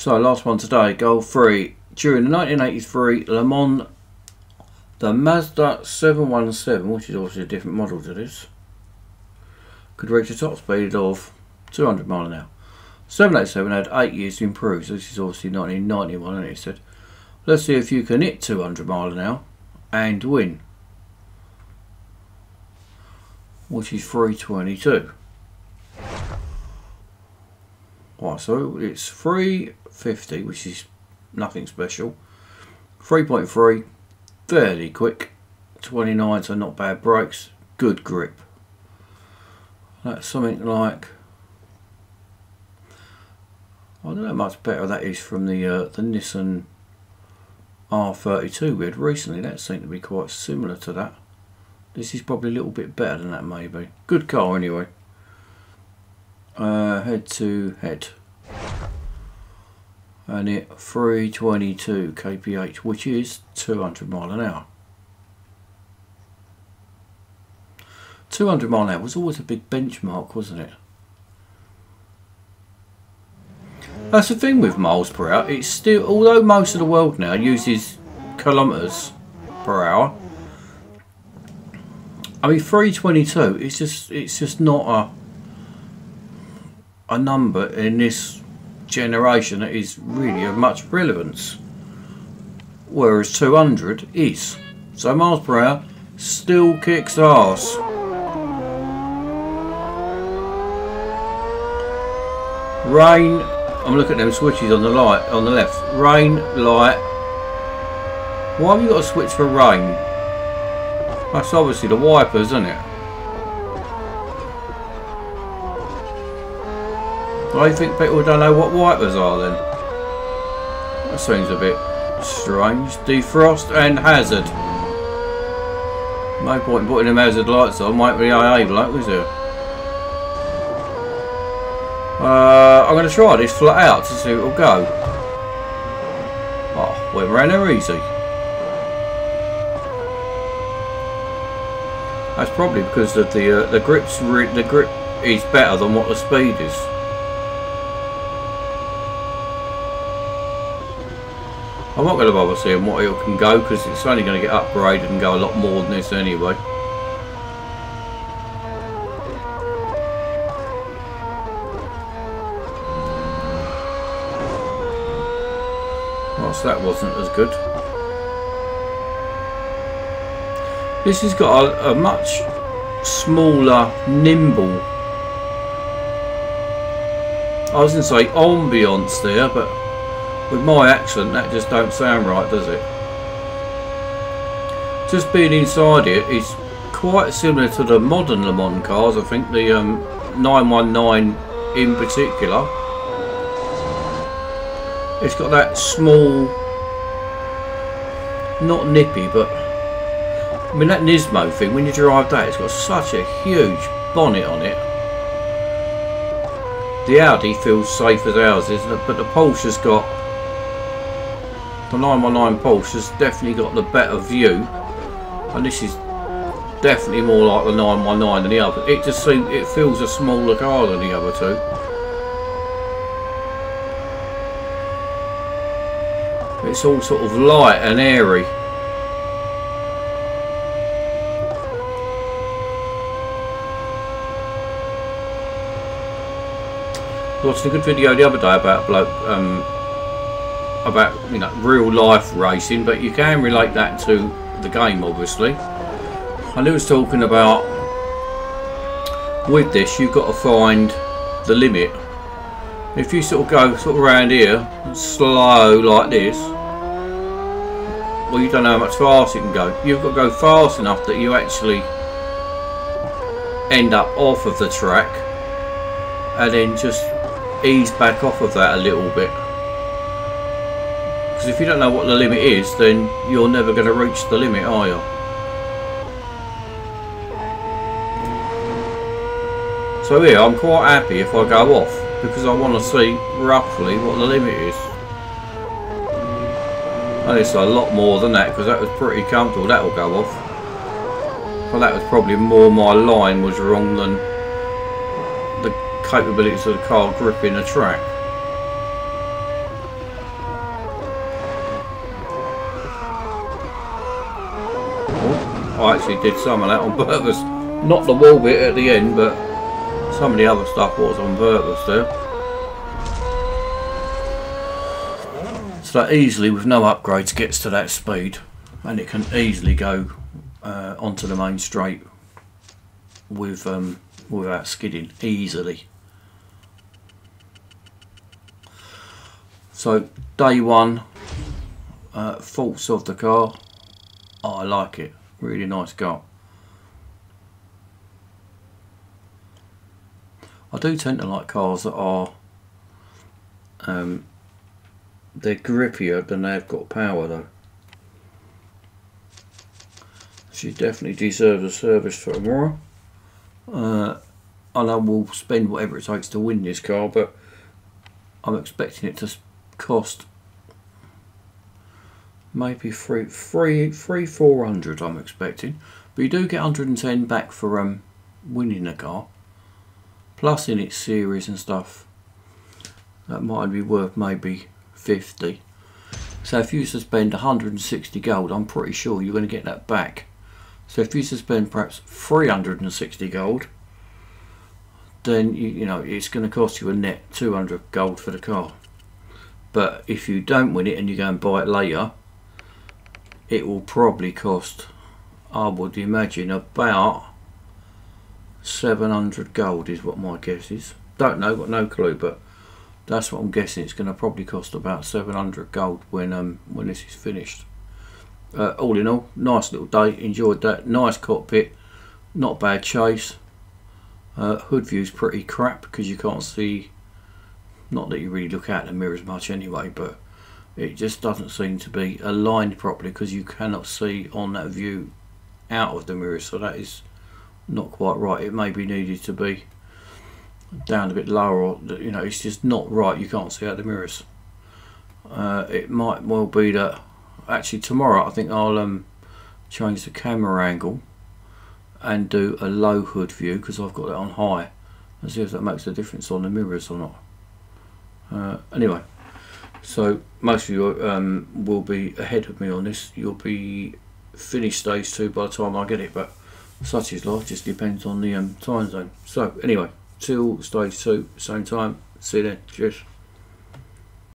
So last one today, goal 3. During the 1983 Le Mans, the Mazda 717, which is obviously a different model to this, could reach a top speed of 200 miles an hour. 787 had 8 years to improve, so this is obviously 1991, and it said, let's see if you can hit 200 miles an hour and win, which is 322. Right, so it's 350, which is nothing special. 3.3, fairly quick. 29, so not bad brakes. Good grip. That's something like, I don't know how much better that is from the Nissan R32 we had recently. That seemed to be quite similar to that. This is probably a little bit better than that, maybe. Good car anyway. Head to head, and it 322 kph, which is 200 miles an hour. 200 miles an hour was always a big benchmark, wasn't it? That's the thing with miles per hour. It's still, although most of the world now uses kilometres per hour, I mean 322. It's just not a number in this generation that is really of much relevance, whereas 200 is. So miles per hour still kicks ass. Rain, I'm looking at them switches on the light on the left. Rain, light. Why have you got a switch for rain? That's obviously the wipers, isn't it? I think people don't know what wipers are then. That seems a bit strange. Defrost and hazard. No point in putting them hazard lights on, might be AA bloke, is there? I'm going to try this flat out to see if it'll go. Oh, went round there easy. That's probably because of the grip is better than what the speed is. I'm not going to bother seeing what it can go because it's only going to get upgraded and go a lot more than this anyway. Whilst that wasn't as good. This has got a much smaller, nimble, I was going to say ambience there, but with my accent that just don't sound right, does it? Just being inside it is quite similar to the modern Le Mans cars. I think the 919 in particular. It's got that small, not nippy, but I mean that Nismo thing, when you drive that, it's got such a huge bonnet on it. The Audi feels safe as ours is, but the Porsche's got, the 919 Porsche has definitely got the better view, and this is definitely more like the 919 than the other. It just seems, it feels a smaller car than the other two. It's all sort of light and airy. I watched a good video the other day about a bloke, about, you know, real life racing, but you can relate that to the game obviously. And he was talking about, with this you've got to find the limit. If you sort of go sort of around here slow like this, well, you don't know how much fast you can go. You've got to go fast enough that you actually end up off of the track and then just ease back off of that a little bit. Because if you don't know what the limit is, then you're never going to reach the limit, are you? So here, I'm quite happy if I go off, because I want to see roughly what the limit is. And it's a lot more than that, because that was pretty comfortable. That will go off. But that was probably more my line was wrong than the capabilities of the car gripping the track. I actually did some of that on purpose. Not the wall bit at the end, but some of the other stuff was on purpose there. So that easily, with no upgrades, gets to that speed, and it can easily go onto the main straight with without skidding easily. So day one, thoughts of the car. Oh, I like it, really nice car. I do tend to like cars that are they're grippier than they've got power though. She definitely deserves a service for tomorrow. I know we'll spend whatever it takes to win this car, but I'm expecting it to cost maybe 400 I'm expecting. But you do get 110 back for winning the car. Plus in its series and stuff. That might be worth maybe 50. So if you used to spend 160 gold, I'm pretty sure you're going to get that back. So if you used to spend perhaps 360 gold, then you know it's going to cost you a net 200 gold for the car. But if you don't win it and you go and buy it later, it will probably cost, I would imagine, about 700 gold is what my guess is. Don't know, got no clue, but that's what I'm guessing. It's going to probably cost about 700 gold when this is finished. All in all, nice little day. Enjoyed that. Nice cockpit, not bad chase. Hood view's pretty crap because you can't see. Not that you really look out the mirrors much anyway, but it just doesn't seem to be aligned properly because you cannot see on that view out of the mirrors. So that is not quite right. It may be needed to be down a bit lower, or you know, it's just not right. You can't see out the mirrors. It might well be that actually tomorrow I think I'll change the camera angle and do a low hood view because I've got that on high, and see if that makes a difference on the mirrors or not. Anyway, so most of you will be ahead of me on this. You'll be finished stage 2 by the time I get it, but such is life, just depends on the time zone. So anyway, till stage 2, same time. See you then. Cheers.